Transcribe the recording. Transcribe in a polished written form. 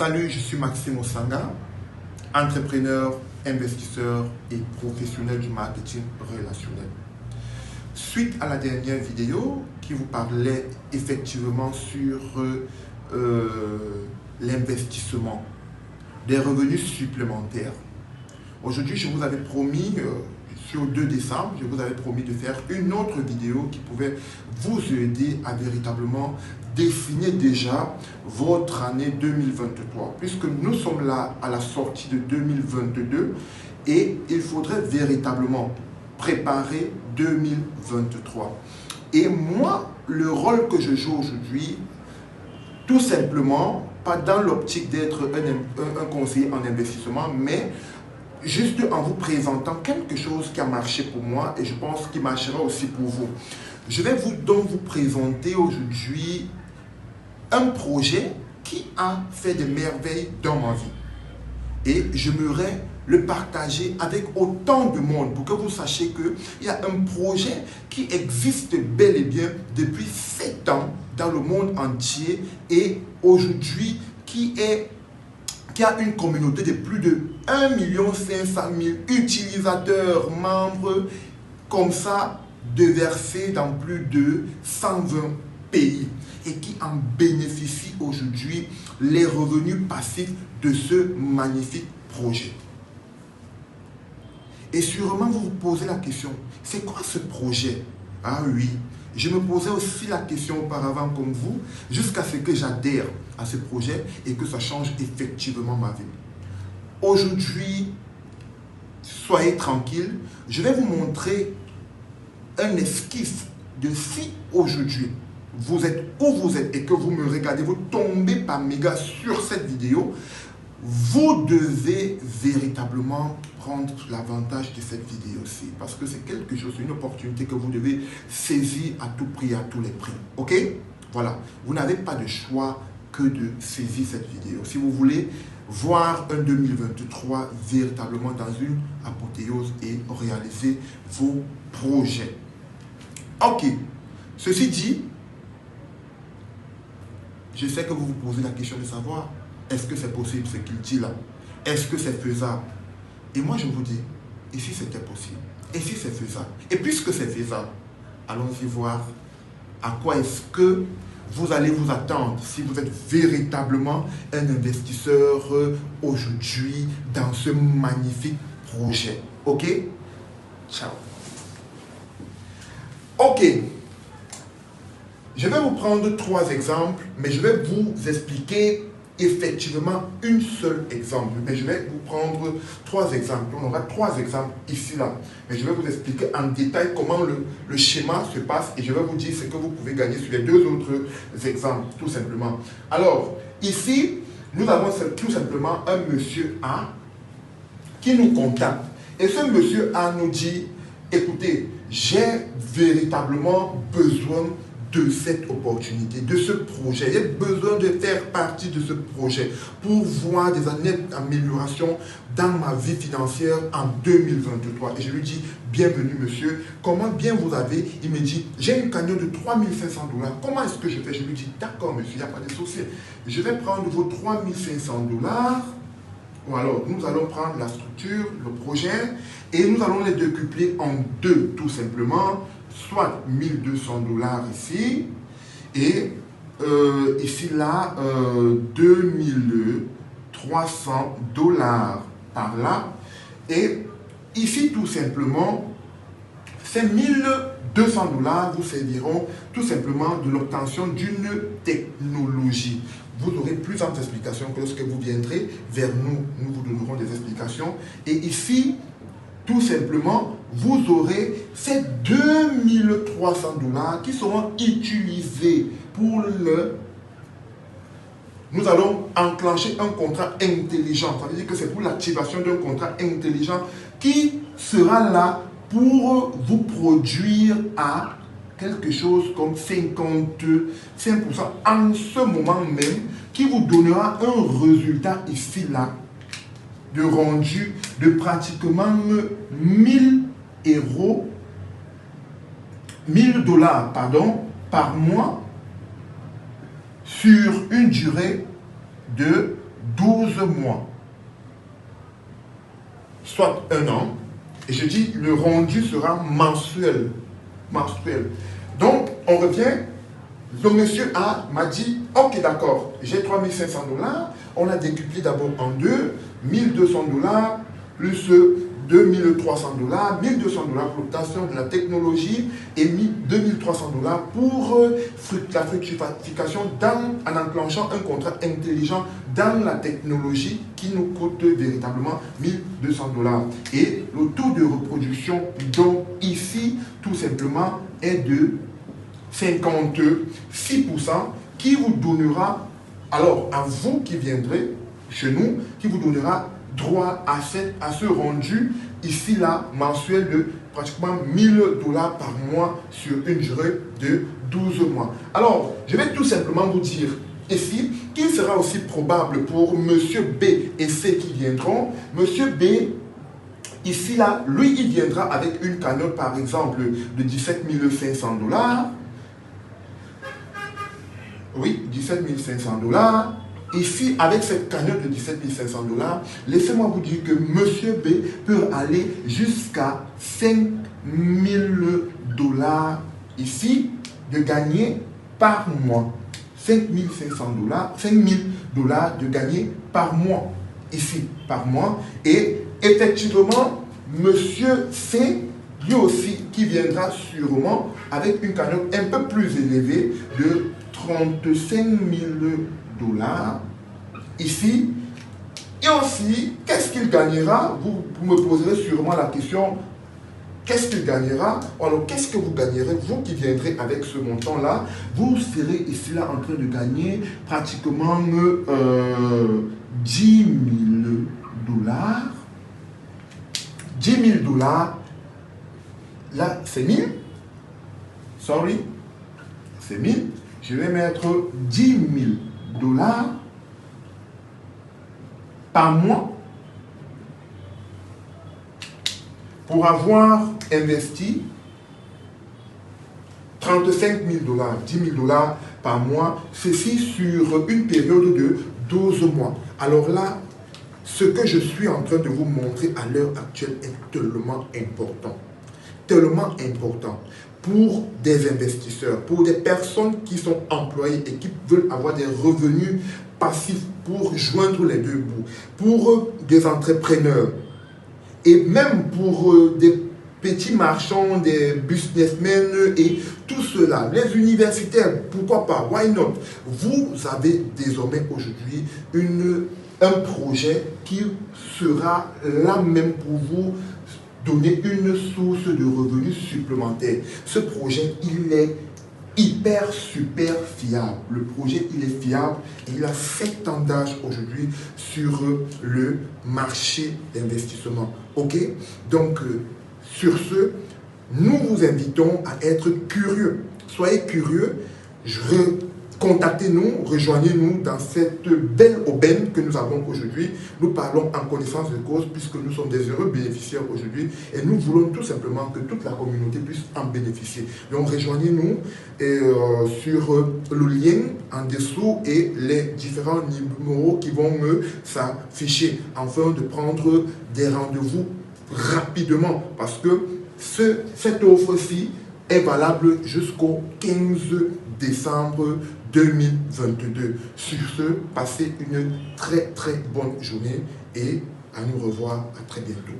Salut, je suis Maxime Osanga, entrepreneur, investisseur et professionnel du marketing relationnel. Suite à la dernière vidéo qui vous parlait effectivement sur l'investissement, des revenus supplémentaires, aujourd'hui je vous avais promis, sur 2 décembre, je vous avais promis de faire une autre vidéo qui pouvait vous aider à véritablement dessiner déjà votre année 2023. Puisque nous sommes là à la sortie de 2022 et il faudrait véritablement préparer 2023. Et moi, le rôle que je joue aujourd'hui, tout simplement, pas dans l'optique d'être un conseiller en investissement, mais juste en vous présentant quelque chose qui a marché pour moi et je pense qu'il marchera aussi pour vous. Je vais donc vous présenter aujourd'hui un projet qui a fait des merveilles dans ma vie. Et j'aimerais le partager avec autant de monde pour que vous sachiez qu'il y a un projet qui existe bel et bien depuis 7 ans dans le monde entier et aujourd'hui qui a une communauté de plus de 1 500 000 utilisateurs, membres, comme ça, déversés dans plus de 120 pays et qui en bénéficient aujourd'hui les revenus passifs de ce magnifique projet. Et sûrement vous vous posez la question, c'est quoi ce projet? Ah oui, je me posais aussi la question auparavant comme vous, jusqu'à ce que j'adhère à ce projet et que ça change effectivement ma vie. Aujourd'hui, soyez tranquille, je vais vous montrer un esquisse de si aujourd'hui vous êtes où vous êtes et que vous me regardez, vous tombez par méga sur cette vidéo, vous devez véritablement prendre l'avantage de cette vidéo-ci parce que c'est quelque chose, une opportunité que vous devez saisir à tout prix, à tous les prix. Ok? Voilà, vous n'avez pas de choix que de saisir cette vidéo. Si vous voulez voir un 2023 véritablement dans une apothéose et réaliser vos projets. Ok, ceci dit, je sais que vous vous posez la question de savoir, est-ce que c'est possible ce qu'il dit là? Est-ce que c'est faisable? Et moi je vous dis, et si c'était possible? Et si c'est faisable? Et puisque c'est faisable, allons-y voir à quoi est-ce que vous allez vous attendre si vous êtes véritablement un investisseur aujourd'hui dans ce magnifique projet. Ok? Ciao. Ok. Je vais vous prendre 3 exemples, mais je vais vous expliquer effectivement un seul exemple. Mais je vais vous prendre 3 exemples. On aura 3 exemples ici, là. Mais je vais vous expliquer en détail comment le schéma se passe et je vais vous dire ce que vous pouvez gagner sur les 2 autres exemples, tout simplement. Alors, ici, nous avons tout simplement un monsieur A qui nous contacte. Et ce monsieur A nous dit, écoutez, j'ai véritablement besoin de cette opportunité, de ce projet. J'ai besoin de faire partie de ce projet pour voir des nettes améliorations dans ma vie financière en 2023. Et je lui dis, bienvenue monsieur, comment bien vous avez? Il me dit, j'ai une cagnotte de 3 500 $. Comment est-ce que je fais? Je lui dis, d'accord monsieur, il n'y a pas de souci. Je vais prendre vos 3 500 $. Ou alors, nous allons prendre la structure, le projet, et nous allons les décupler en 2, tout simplement. Soit 1 200 $ ici, et ici là, 2 300 $ par là. Et ici, tout simplement, ces 1 200 $ vous serviront tout simplement de l'obtention d'une technologie. Vous aurez plus d'explications que lorsque vous viendrez vers nous. Nous vous donnerons des explications. Et ici, tout simplement, vous aurez ces 2 300 $ qui seront utilisés pour le... Nous allons enclencher un contrat intelligent. Ça veut dire que c'est pour l'activation d'un contrat intelligent qui sera là pour vous produire à quelque chose comme 55% en ce moment même, qui vous donnera un résultat ici, là, de rendu de pratiquement 1000 euros, 1000 $, pardon, par mois sur une durée de 12 mois, soit un an, et je dis le rendu sera mensuel. Donc, on revient, le monsieur A m'a dit, ok d'accord, j'ai 3500 $, on a décuplé d'abord en deux, 1200 $, plus 2300 $, 1200 $ pour l'obtention de la technologie et 2300 $ pour la fructification en enclenchant un contrat intelligent dans la technologie qui nous coûte véritablement 1200 $. Et le taux de reproduction, donc ici, tout simplement, est de 56%, qui vous donnera, alors à vous qui viendrez chez nous, qui vous donnera droit à ce rendu ici là mensuel de pratiquement 1000 $ par mois sur une durée de 12 mois. Alors, je vais tout simplement vous dire ici qu'il sera aussi probable pour monsieur B et C qui viendront. Monsieur B, ici là, lui, il viendra avec une cagnotte par exemple de 17 500 $. Oui, 17 500 $. Ici, avec cette cagnotte de 17 500 $, laissez-moi vous dire que monsieur B peut aller jusqu'à 5 000 $ ici de gagner par mois. 5 500 $, 5 000 $ de gagner par mois, ici, par mois. Et effectivement, monsieur C, lui aussi, qui viendra sûrement avec une cagnotte un peu plus élevée de 35 000 $ ici. Et aussi, qu'est-ce qu'il gagnera? Vous me poserez sûrement la question, qu'est-ce qu'il gagnera? Alors, qu'est-ce que vous gagnerez? Vous qui viendrez avec ce montant-là, vous serez ici là en train de gagner pratiquement 10 000 $. 10 000 $. Là, c'est 1000. Sorry. C'est 1000. Je vais mettre 10 000 $ par mois pour avoir investi 35 000 $, 10 000 $ par mois, ceci sur une période de 12 mois. Alors là, ce que je suis en train de vous montrer à l'heure actuelle est tellement important. Tellement important pour des investisseurs, pour des personnes qui sont employées et qui veulent avoir des revenus passifs pour joindre les deux bouts, pour des entrepreneurs et même pour des petits marchands, des businessmen et tout cela, les universitaires, pourquoi pas, why not? Vous avez désormais aujourd'hui un projet qui sera là même pour vous donner une source de revenus supplémentaires. Ce projet, il est hyper, super fiable. Le projet, il est fiable et il a 7 ans d'âge aujourd'hui sur le marché d'investissement. Ok? Donc, sur ce, nous vous invitons à être curieux. Soyez curieux. Contactez-nous, rejoignez-nous dans cette belle aubaine que nous avons aujourd'hui. Nous parlons en connaissance de cause puisque nous sommes des heureux bénéficiaires aujourd'hui et nous voulons tout simplement que toute la communauté puisse en bénéficier. Donc rejoignez-nous sur le lien en dessous et les différents numéros qui vont me s'afficher afin de prendre des rendez-vous rapidement parce que cette offre-ci est valable jusqu'au 15 décembre 2022. Sur ce, passez une très très bonne journée et à nous revoir à très bientôt.